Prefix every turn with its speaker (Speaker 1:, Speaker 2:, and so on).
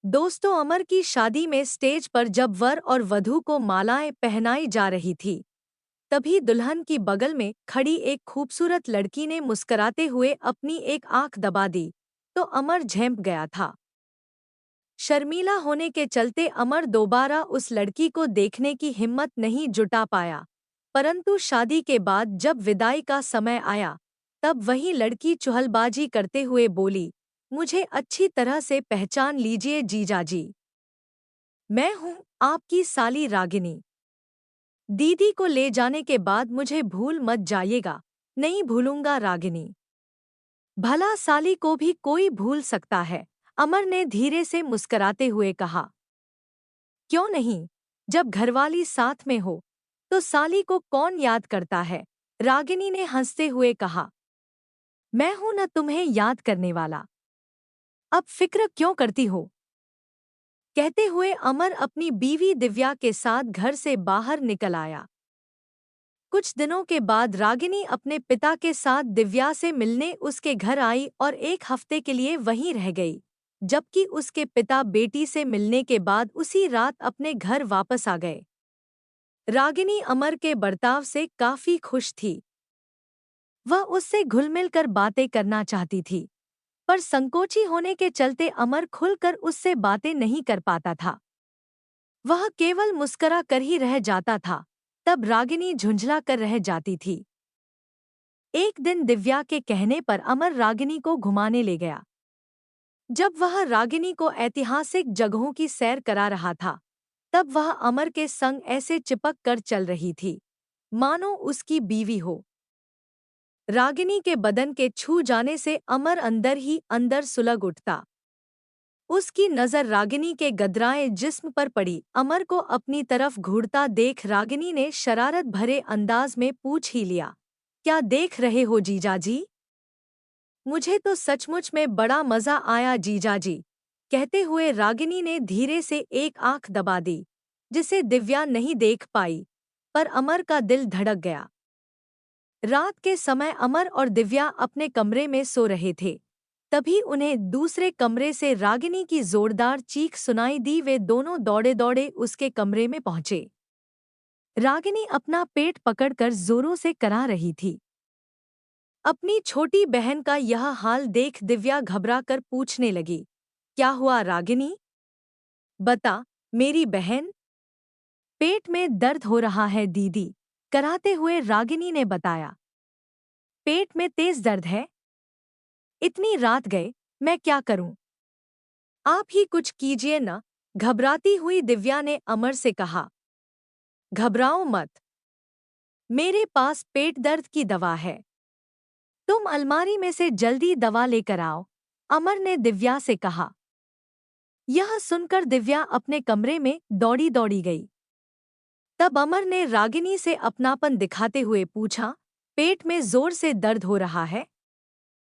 Speaker 1: दोस्तों, अमर की शादी में स्टेज पर जब वर और वधू को मालाएं पहनाई जा रही थी, तभी दुल्हन की बगल में खड़ी एक खूबसूरत लड़की ने मुस्कुराते हुए अपनी एक आंख दबा दी, तो अमर झेंप गया था। शर्मीला होने के चलते अमर दोबारा उस लड़की को देखने की हिम्मत नहीं जुटा पाया। परंतु शादी के बाद जब विदाई का समय आया, तब वही लड़की चुहलबाजी करते हुए बोली, मुझे अच्छी तरह से पहचान लीजिए जीजाजी। मैं हूँ आपकी साली रागिनी। दीदी को ले जाने के बाद मुझे भूल मत जाइएगा। नहीं भूलूंगा रागिनी। भला साली को भी कोई भूल सकता है, अमर ने धीरे से मुस्कराते हुए कहा। क्यों नहीं, जब घरवाली साथ में हो तो साली को कौन याद करता है, रागिनी ने हंसते हुए कहा। मैं हूं न तुम्हें याद करने वाला। अब फिक्र क्यों करती हो? कहते हुए अमर अपनी बीवी दिव्या के साथ घर से बाहर निकल आया। कुछ दिनों के बाद रागिनी अपने पिता के साथ दिव्या से मिलने उसके घर आई और एक हफ्ते के लिए वहीं रह गई, जबकि उसके पिता बेटी से मिलने के बाद उसी रात अपने घर वापस आ गए। रागिनी अमर के बर्ताव से काफी खुश थी। वह उससे घुल-मिल कर बातें करना चाहती थी, पर संकोची होने के चलते अमर खुलकर उससे बातें नहीं कर पाता था। वह केवल मुस्कुरा कर ही रह जाता था। तब रागिनी झुंझला कर रह जाती थी। एक दिन दिव्या के कहने पर अमर रागिनी को घुमाने ले गया। जब वह रागिनी को ऐतिहासिक जगहों की सैर करा रहा था, तब वह अमर के संग ऐसे चिपक कर चल रही थी, मानो उसकी बीवी हो। रागिनी के बदन के छू जाने से अमर अंदर ही अंदर सुलग उठता। उसकी नज़र रागिनी के गदराए जिस्म पर पड़ी। अमर को अपनी तरफ घूरता देख रागिनी ने शरारत भरे अंदाज में पूछ ही लिया, क्या देख रहे हो जीजाजी? मुझे तो सचमुच में बड़ा मजा आया जीजाजी। कहते हुए रागिनी ने धीरे से एक आंख दबा दी, जिसे दिव्या नहीं देख पाई, पर अमर का दिल धड़क गया। रात के समय अमर और दिव्या अपने कमरे में सो रहे थे। तभी उन्हें दूसरे कमरे से रागिनी की जोरदार चीख सुनाई दी। वे दोनों दौड़े दौड़े उसके कमरे में पहुंचे। रागिनी अपना पेट पकड़कर जोरों से करा रही थी। अपनी छोटी बहन का यह हाल देख दिव्या घबरा कर पूछने लगी, क्या हुआ रागिनी? बता मेरी बहन। पेट में दर्द हो रहा है दीदी, कराते हुए रागिनी ने बताया। पेट में तेज दर्द है? इतनी रात गए, मैं क्या करूं? आप ही कुछ कीजिए न, घबराती हुई दिव्या ने अमर से कहा। घबराओ मत, मेरे पास पेट दर्द की दवा है। तुम अलमारी में से जल्दी दवा लेकर आओ, अमर ने दिव्या से कहा। यह सुनकर दिव्या अपने कमरे में दौड़ी दौड़ी गई। तब अमर ने रागिनी से अपनापन दिखाते हुए पूछा, पेट में जोर से दर्द हो रहा है?